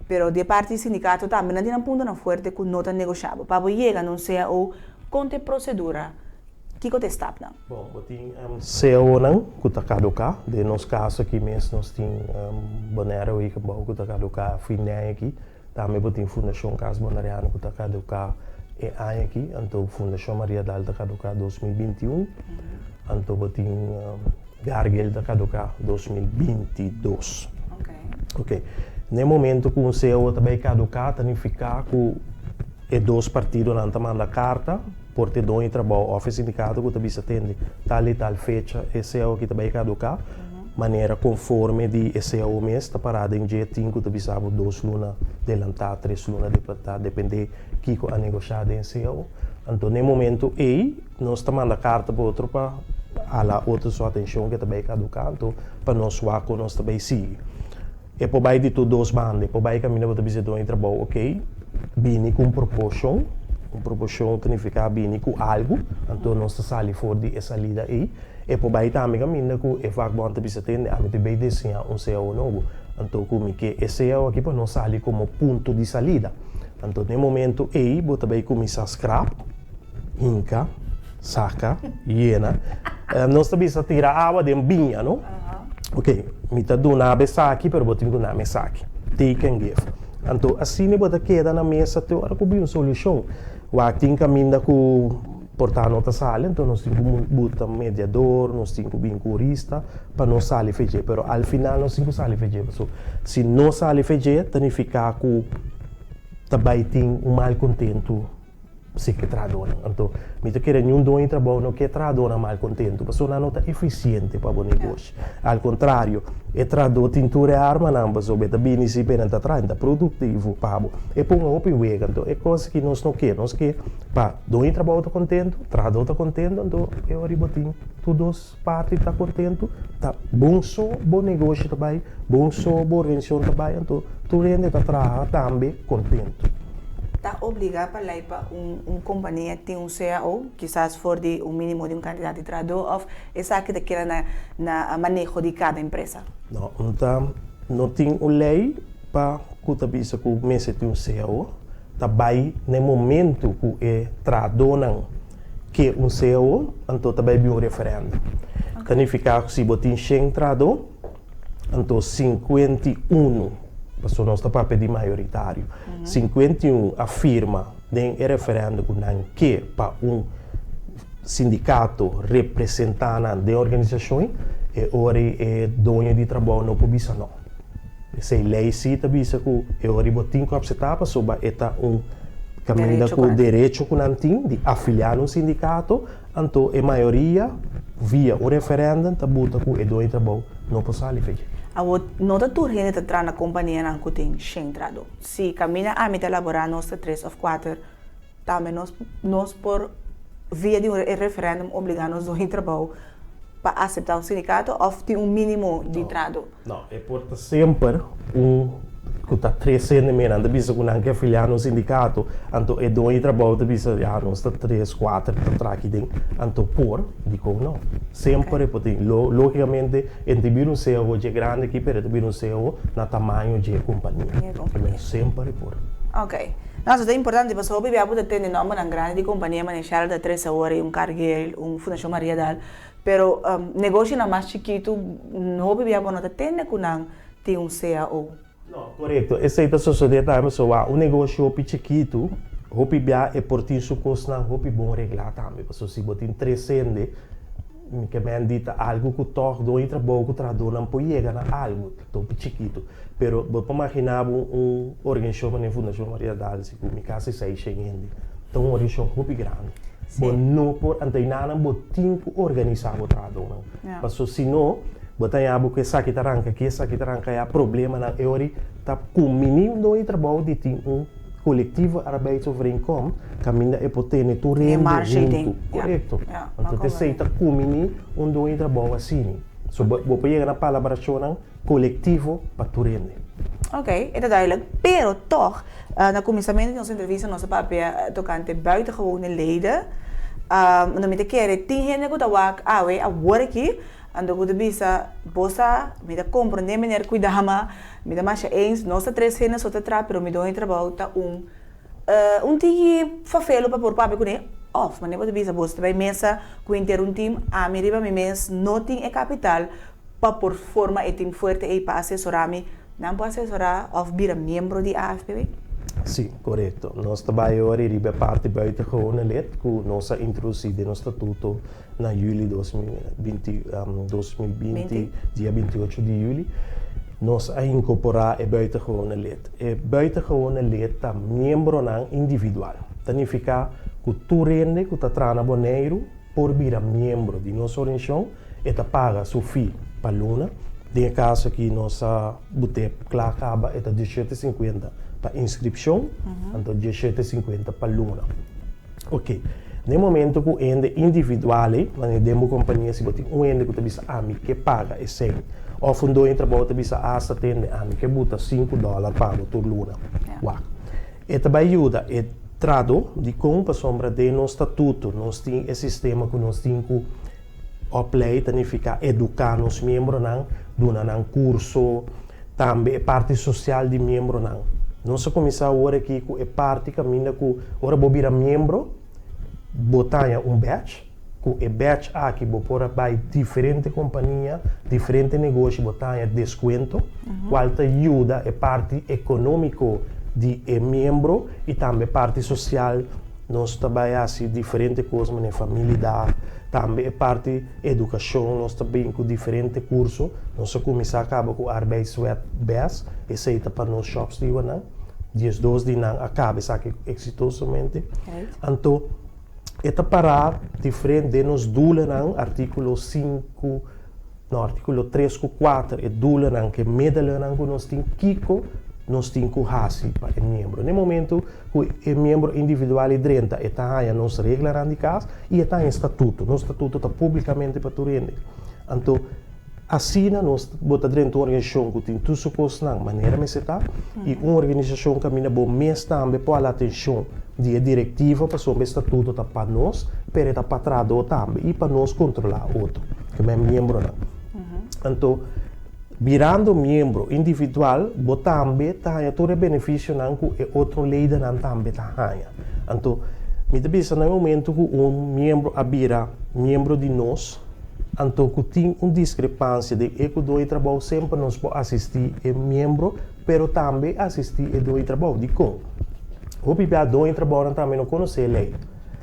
[SPEAKER 2] pero de parte do sindicato também não tem ponto na forte que não é negociável. Para você chegar não seja o conte procedura que você está não.
[SPEAKER 3] Bom, tem CEO não que está caducar, de nos casos aqui mesmo nós tem banheiro e que está caducar fim de ano aqui. Também tem Fundação Casa Bonariano que está caducar aqui, então Fundação Maria Dal está caducar 2021, então tem Gargel está caducar 2022. Ok. No momento que o CEO também caducar, significa que dois partidos não estão mandando carta, por ter dono de trabalho, o sindicato que também se atende tal e tal fecha, o CEO que também caducar. Maneira conforme de SEO mês está parado em dia 5 de bisabo 2 lunas adelantar 3 lunas depois depender que a negociar em SEO então no momento nós estamos mandando carta para outro para a outra sua atenção que também caducar então para nós com nós também sim e por baixo de tudo dois bandas por baixo caminho para dizer do trabalho ok bem com proporção significa bem com algo então nós saímos fora de essa lida aí e por baixo também caminho que é fac bom também se tem a gente vai desenhar CEO novo então como que esse CEO aqui para nós sair como ponto de saída então no momento aí você vai começar a scrap inca saca, hiena. Nós também se tira água de binha, não? Ok, me tá dando a saque, pero botem do nome saque. Take and give. Então, assim, bota queda na mesa, te hora que uma solução. O acting caminha com portar nota sala, então nós temos que botar mediador, nós temos que vir curista, para não sair feijão. Pero al final nós temos que sair feijão. So, se não sair feijão, tem que ficar com também tem mal contento se que tradona. Então, me te querer nenhum dono trabalho não que tradona mal contento, porque não nota eficiente para o negócio. Al contrário, é trador tintura e arma não, mas o beta bini se pena tá traindo produtivo para e põe o pi wega. Então, é coisa que nós não queremos que para dono trabalho tá contento, trador tá contento, então eu ribotim, todas partes tá contento, tá bom só, bom negócio também, bom só, boa organização também, então tu rende tá trabalhar também contento.
[SPEAKER 2] Está obrigado para ir para uma companhia que tem CAO, quizás for de mínimo de candidato de tradutor, ou essa que te na manejo de cada empresa?
[SPEAKER 3] Não, então, não tem uma lei para que o mês tem CAO, também no momento que é tradutor que CAO, então também é um referendo. Significa que se você tem tradutor, então 51 passou nosso papel de maioritário. 51 afirma em referendo que para sindicato representante de organizações e ora é dono de trabalho não publica não. Se lei cita bisa que é ora botin com a etapa sobre eta caminho com direito que não tem de afiliar um sindicato, então a maioria via o referendo tabuta que é dono de trabalho não pode sair feito.
[SPEAKER 2] Não está tudo gente entrar na companhia não que tem entrado. Se caminha a mim elaborar nós 3 ou 4, também nós por via de referendo obrigar-nos a trabalho para aceitar o sindicato ou tem mínimo de entrado.
[SPEAKER 3] Não, é por sempre que está 3 anos menos, da bisa que não quer afiliar no sindicato, então é dono de trabalho, da bisa nós está 3, 4, está aqui dentro, então por, digo não. Sempre okay. Logicamente, entender um CEO de grande aqui, pero entender um CEO na tamanho de companhia. Sempre por.
[SPEAKER 2] Ok. Nossa, é importante, porque o BBA pode ter nome na grande de companhia, manejar da 3 horas, cargueiro, Fundação Maria Dal, pero negócio na mais chiquito, no BBA não tem que não tem CEO.
[SPEAKER 3] Não, correto. Essa é a sociedade, mas o negócio é chiquito, o BBA é por ti suposto não, o bom regular também, porque se você tem 300 que me han dito algo que torna do trabalho que traduz não pode chegar a algo tão chiquito, pero vou imaginar organização na Fundação Maria Dal, se me casa 6 gente, então uma organização muito grande, mas não por antenar não tem que organizar o trabalho, porque se não botar algo que essa que é problema na hora tá com menino do trabalho de tem coletivo arbeidsovereenkomst caminha e potene tu rende junto, correto? Então te aceita comini do trabalho assim. So vou pegar na colaboração coletivo para tu rende.
[SPEAKER 2] Ok, é duidelijk. Pero toch, na começamento de nossa entrevista, nosso papel tocante buitengewone leden, no me quer tem gente que tá a work ando que bisa bosa me da compreender melhor cuidar me da mais eens nossa 3 cenas só tra pero me dou trabalho tá tigi fafelo para por papo com ele off mas nem bisa bosa vai mesa com inter time a me riba me mes não tem é capital para por forma e time forte e para assessorar me não pode assessorar of bira membro de AFPB.
[SPEAKER 3] Sim, correto. Nós trabalhamos a parte buitengewone lid, que nós introduzimos no estatuto na juli 2020, dia 28 de julho. Nós incorporamos a buitengewone lid. E buitengewone lid é membro individual. Significa que tu rende, que tu trabalha boneiro, por vir membro de nossa organização, e tu paga sua fee para luna. De caso que nós botamos claro acaba é 17,50 para inscrição, então 17,50 para luna. Ok. No momento que o ende individual, na demo companhia, se você um ende que você bisa que paga é 100, ou fundo em trabalho você bisa atende que bota $5 pago por luna. E também ajuda e trado de como sombra de nosso estatuto, nós temos esse sistema que nós temos que oplay, significa educar os membros dando curso, também é parte social de membro Nós começamos agora aqui com a parte caminha com ora vou virar membro, botar badge, com o batch aqui, vou pôr by diferente companhia, diferente negócio, botar desconto, qual te ajuda a parte econômico de membro e também parte social. Nós trabalhamos assim diferentes coisas na família dá, também a parte educação, nós também com diferentes cursos, nós começamos acaba com arbeidswet best, esse é para nos shops de não, dias dois de não acaba isso aqui exitosamente, então esta para diferente de nos dula não artículo 5 no artículo 3 com 4 é dula não que medalha não nós tem kiko nós temos que hasi para o membro. No momento que o membro individual e 30 está em nossa regra de casa e está em estatuto. Nosso estatuto está publicamente para tudo. Então, assim, nós botamos dentro de uma organização que tem tudo suposto de maneira mais está e uma organização que caminha bom mês também para a atenção de diretiva para sobre o estatuto tá para nós, para para trás também e para nós controlar outro, que é membro não. Então, virando membro individual, também tem todo o benefício que outro lei também tem. Então, me pensa no momento que membro vira membro de nós, então que tem uma discrepância de que dois trabalho sempre nós podemos assistir o membro, mas também assistir o dois trabalho de com. O bibia dois trabalho também não conhece a lei.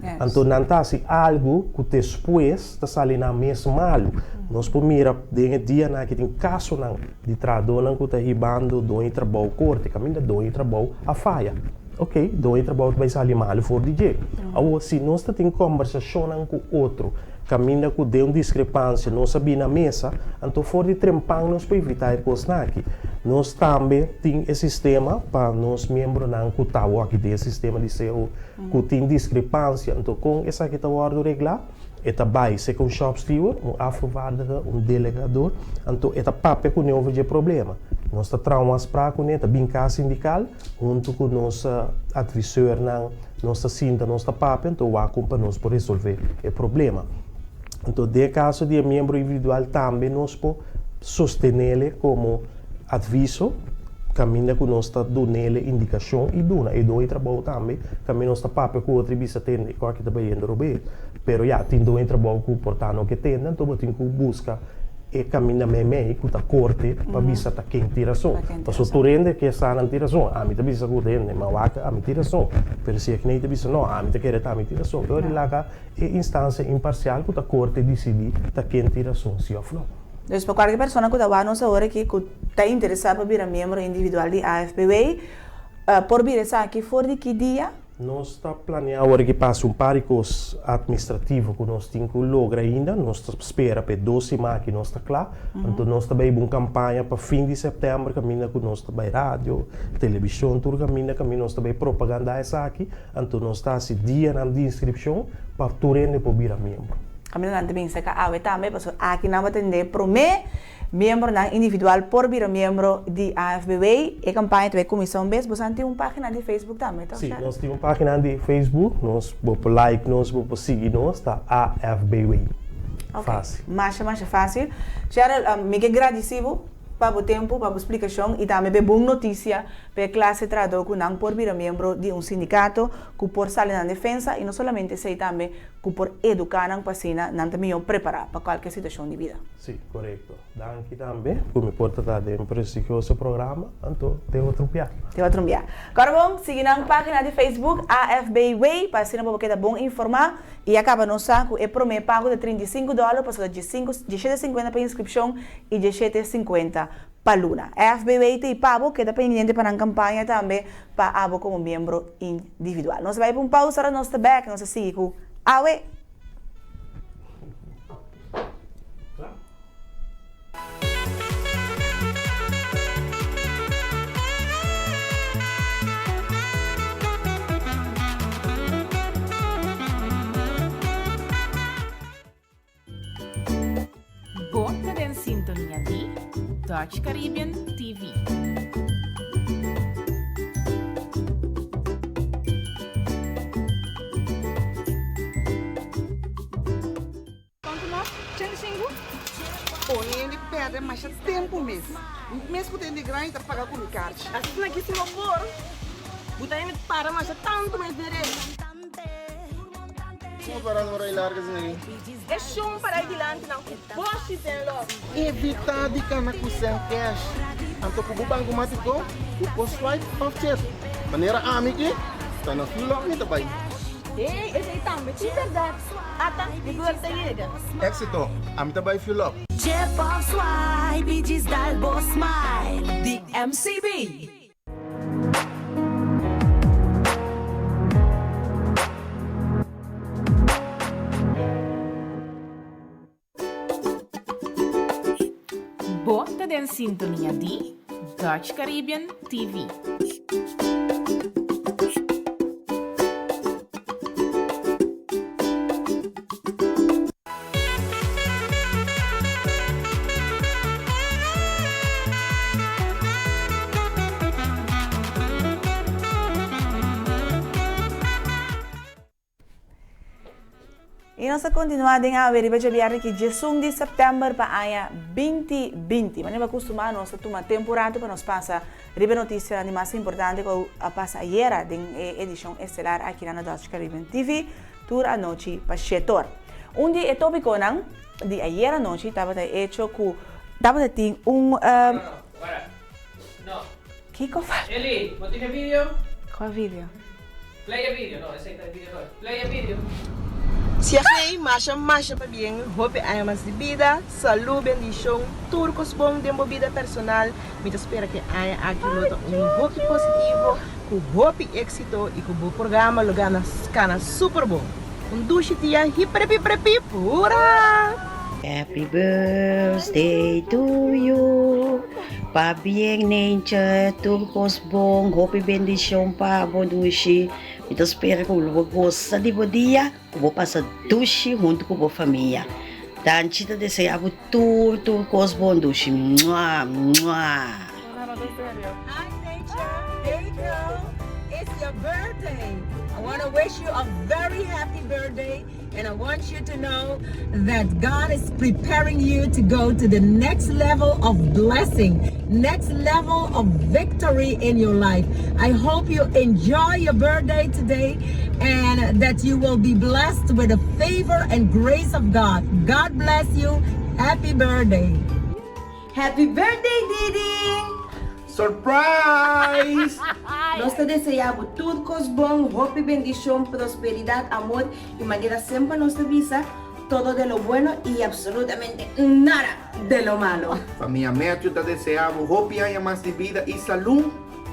[SPEAKER 3] Então, não está assim algo que depois está saindo na mesma malo. Nós podemos ver dia que tem caso de trabalho que está ribando dois trabalho corte, caminho dois trabalho a falha. Ok, dois trabalho vai sair mal for DJ. Ou se nós temos conversação com outro, caminho que deu uma discrepância, nós sabemos na mesa, então for de trempão nós para evitar coisas aqui. Nós também temos esse sistema para nós membros não que está aqui desse sistema de CEO que tem discrepância, então com essa que está guardando regular, eta vai ser com shop steward, afrovado, delegador, então eta papel que não houve problema. Nós está traumas para com eta binca sindical, junto com nossa advisor não, nossa cinta, nossa papel, então o acompanha nós para resolver o problema. Então, de caso de membro individual também nós podemos sostener como aviso, caminha que nós está dando indicação e dois trabalho também, caminha nós está papel que o outro bisa tem, qualquer também ainda roubei, pero já tem dois trabalho que o portano que tem, então tem que buscar e caminha meio que está corte para bisa tá quem tiração, para só tu rende que está na tiração, a mim tá bisa que rende, mas vaca a mim tiração, pero se é que nem tá bisa não, a mim tá querer tá mim tiração, então ele lá é instância imparcial que tá corte decidir tá quem tiração se ou não.
[SPEAKER 2] Então, para qualquer pessoa que está nossa hora que está interessada para virar membro individual de AFBW, por vir aqui fora de que dia?
[SPEAKER 3] Nós estamos planeando agora que passe par de coisas administrativas que nós temos que lograr ainda. Nós esperamos para 2 semanas que nós está claro. Então, nós também uma campanha para fim de setembro, caminha que nós também rádio, televisão, tudo caminha nós também propaganda essa aqui. Então, nós está esse dia na inscrição para tu rende para virar membro.
[SPEAKER 2] Kami na também se ka também, porque aqui não vai atender para membro individual por vir membro de AFBW e campanha também comissão bes, você tem uma página de Facebook também, tá?
[SPEAKER 3] Sim, nós temos uma página de Facebook, nós vamos like, nós vamos seguir nós, tá? AFBW. Fácil.
[SPEAKER 2] Mais fácil. Já me que agradecido para o tempo, para a explicação e também para boa notícia para a classe trabalhadora que não por vir membro de sindicato, que por sair na defesa e não somente sei também que por educar a pasina, não também preparar para qualquer situação de vida.
[SPEAKER 3] Sim, correto. Danke também, por me portar de um precioso programa, então tem outro dia.
[SPEAKER 2] Agora vamos seguir na página de Facebook AFBW para ser uma boa bom informar e acaba no saco é promê pago de $35 para de 7,50 para inscrição e de 7,50 para Luna. AFBW tem pago que está pendente para a campanha também para abo como membro individual. Nós vamos para um pausa, nós estamos back, nós seguimos com Awe.
[SPEAKER 1] Volta em sintonia de Dutch Caribbean TV.
[SPEAKER 4] Quanto nós? 105? Põe ele perde mais tempo mesmo. Mesmo que tem de grande para pagar com o card. Assim aqui se não for, botar ele para mais tanto mais direito.
[SPEAKER 5] Vamos parar para largas aí.
[SPEAKER 4] É chum para adiante, não. Boche tem logo.
[SPEAKER 5] Evitar de cana com sem cash. Anto com o banco mático, o post swipe off check. Maneira amiga, está na fila e tá bem.
[SPEAKER 4] Ei, esse aí também, é verdade. Ata, ligou-te aí.
[SPEAKER 5] Éxito, a mim também fill up.
[SPEAKER 6] Jeff of Swipe, diz Dalbo Smile, the MCB.
[SPEAKER 1] Bota den sintonia di Dutch Caribbean TV.
[SPEAKER 2] E nós continuamos a ver que 16 de setembro para a 2020. Mas não é acostumado nós a tomar temporada para nós passar a notícia de mais importante que a passar ayer em edição estelar aqui na Dutch Caribbean TV, tour a noite para Chetor. Dia é tópico de ayer a noite estava hecho com estava tem
[SPEAKER 7] No.
[SPEAKER 2] Kiko faz?
[SPEAKER 7] Eli, ¿no tiene vídeo?
[SPEAKER 2] Qual vídeo?
[SPEAKER 7] Play a video, no, ese está el video. Play a video.
[SPEAKER 4] Se achei, marcha para bem, hope há mais de vida, saúde, bendição, turcos bom de vida personal. Me espero que haja aqui hope positivo, com hope êxito e com o programa lugar na cana super bom. Duche dia, hiprepi, pura!
[SPEAKER 8] Happy birthday to you. Pabieng nature, turcos bom, hope bendição para Bodushi. Eu espero que você goste de bom dia, que você passe duche junto com a família. Dan chita deseja turcos bom duche. Mua, mua.
[SPEAKER 4] Hi nature, there you go. It's your birthday. I want to wish you a very happy birthday. And I want you to know that God is preparing you to go to the next level of blessing, next level of victory in your life. I hope you enjoy your birthday today and that you will be blessed with the favor and grace of God. God bless you. Happy birthday.
[SPEAKER 10] Happy birthday, Didi!
[SPEAKER 5] Surprise!
[SPEAKER 10] Nós te desejamos tudo coisa bom, hope, bendição, prosperidade, amor e maneira sempre nos avisa todo de lo bueno y absolutamente nada de lo malo.
[SPEAKER 5] Família Matthew te desejamos hope haya mais de vida e saúde.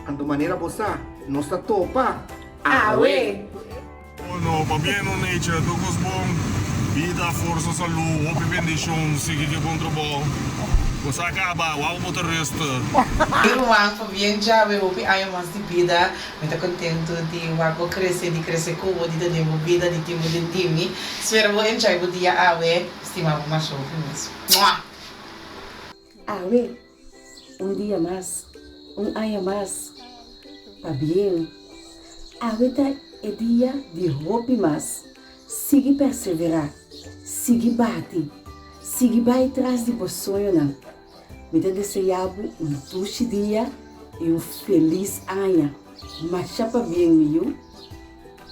[SPEAKER 5] De maneira você nos topa.
[SPEAKER 10] Awe!
[SPEAKER 11] Bueno, para bien no nature, todos bom, vida, força, saúde, hope, bendição, siga que bom trabalho. Você acaba, o motorista.
[SPEAKER 12] Eu amo bem já, eu vou aí mais de vida, muito contente de eu crescer com o dia de vida de time. Espero que enjoy o dia awe, estimamos mais o mesmo.
[SPEAKER 10] Awe, dia mais, ano mais, tá bem. Awe tá é dia de hope mais, siga perseverar, siga bate, siga vai atrás de você sonho não. Me desejamos dulce dia e feliz ano. Mas chapa bem, viu?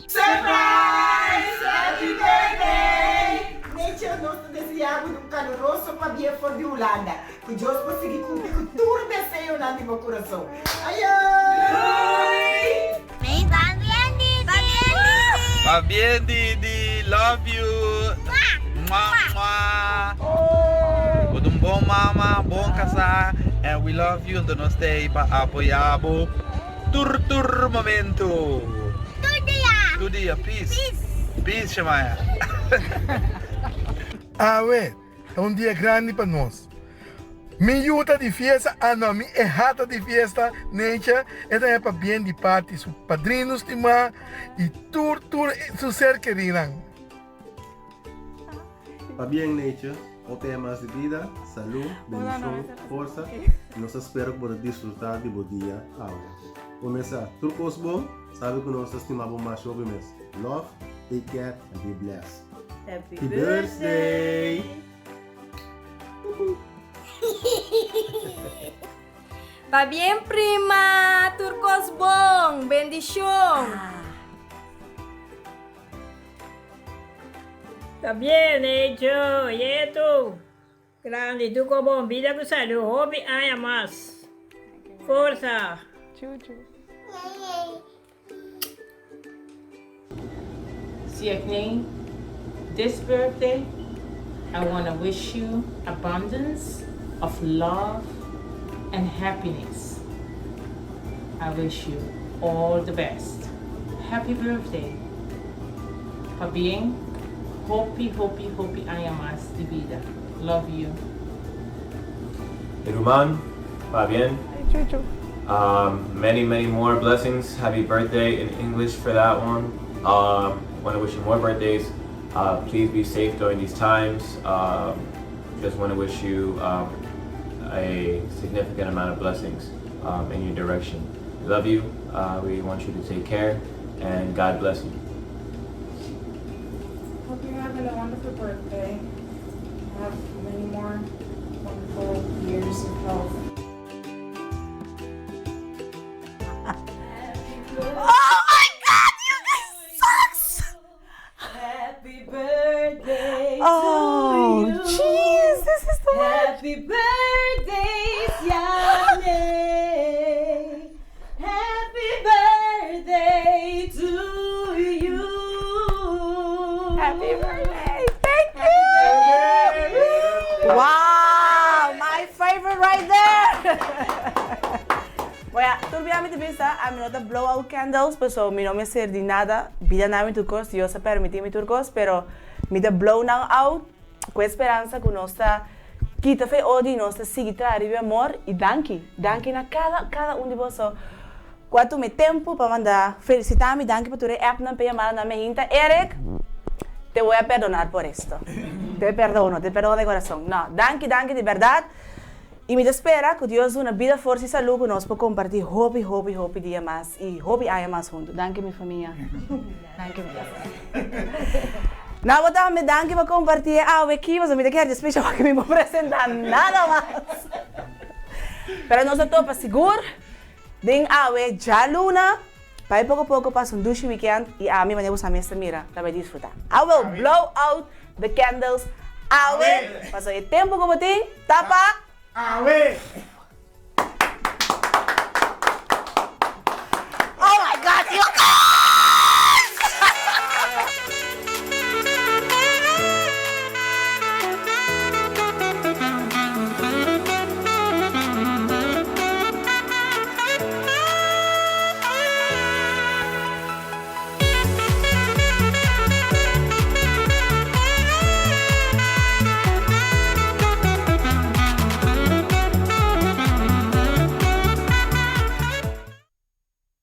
[SPEAKER 4] Surprise! Happy birthday! Nature, nós te desejamos caloroso para bem for de Holanda. Que Deus possa cumprir com tudo desejo no meu coração. Ai!
[SPEAKER 27] Va bien, Didi. Love you. Mwah. Um bom mama, bom casar. And we love you. Então nós temos para apoiar o tur momento. Todo dia. Peace. Peace, chamaya.
[SPEAKER 5] Ué, é dia grande para nós. Mi yuta de fiesta, não, mi errata de fiesta, nature, é para bem de parte, su padrinos de ma e tur su ser querido.
[SPEAKER 28] Para bem, nature, o tema de vida, saúde, bendição, força, nós esperamos que você desfrutar de bom dia. Começar, tudo coisa bom, sabe que nós estimamos mais sobre mês. Love, take care and be blessed.
[SPEAKER 10] Happy
[SPEAKER 28] birthday!
[SPEAKER 29] Va bien, prima, turcos bom, bendición.
[SPEAKER 9] Está bien hecho, y tú. Grande, tú como vida con salud, hobby, haya más. Forza.
[SPEAKER 2] Chuchu.
[SPEAKER 1] Siakne, this birthday, I want to wish you abundance of love and happiness. I wish you all the best. Happy birthday. Pa bien, hopi haya más de vida. Love you.
[SPEAKER 13] Iruman, va bien.
[SPEAKER 2] Chuchu.
[SPEAKER 13] Many more blessings. Happy birthday in English for that one. Want to wish you more birthdays. Please be safe during these times. Just want to wish you a significant amount of blessings in your direction. We love you. We want you to take care, and God bless you.
[SPEAKER 14] Hope you're having a wonderful birthday. Have many more wonderful years of health.
[SPEAKER 6] Oh my God, you guys sucks! Happy birthday
[SPEAKER 2] Oh,
[SPEAKER 6] to you.
[SPEAKER 2] jeez, this is the one.
[SPEAKER 6] Happy birthday, Siane. Happy birthday to you.
[SPEAKER 2] Happy birthday. Thank you. Wow, my favorite right there. Bueno, turbiamente vista, a mí no te blow out candles, pues so mi no me sirve de nada. Vida nada turcos, Dios se permite mi turcos, pero mi te blow now out, con esperanza que nos está quita fe odi, nos está seguir arriba amor y danke na cada un de vosotros. Quanto me tempo para mandar felicitar-me, danke por tu app não para llamar na minha hinta, Eric. Te voy a perdonar por esto. Te perdono de corazón. No, danke de verdad. Y me espera que Dios una vida, fuerza y salud que nos pueda compartir hobby día más y hobby haya más juntos. Danke mi familia. Danke mi No, botar me danke por compartir aqui, mas eu me quero despejar que me vou apresentar nada mais. Pero nosotros para seguro, den awe já luna, para pouco a pouco passa duche weekend e a mim vai usar essa mira, para desfrutar. I will blow out the candles. Awe, passa o tempo como tem, tapa.
[SPEAKER 5] Awe!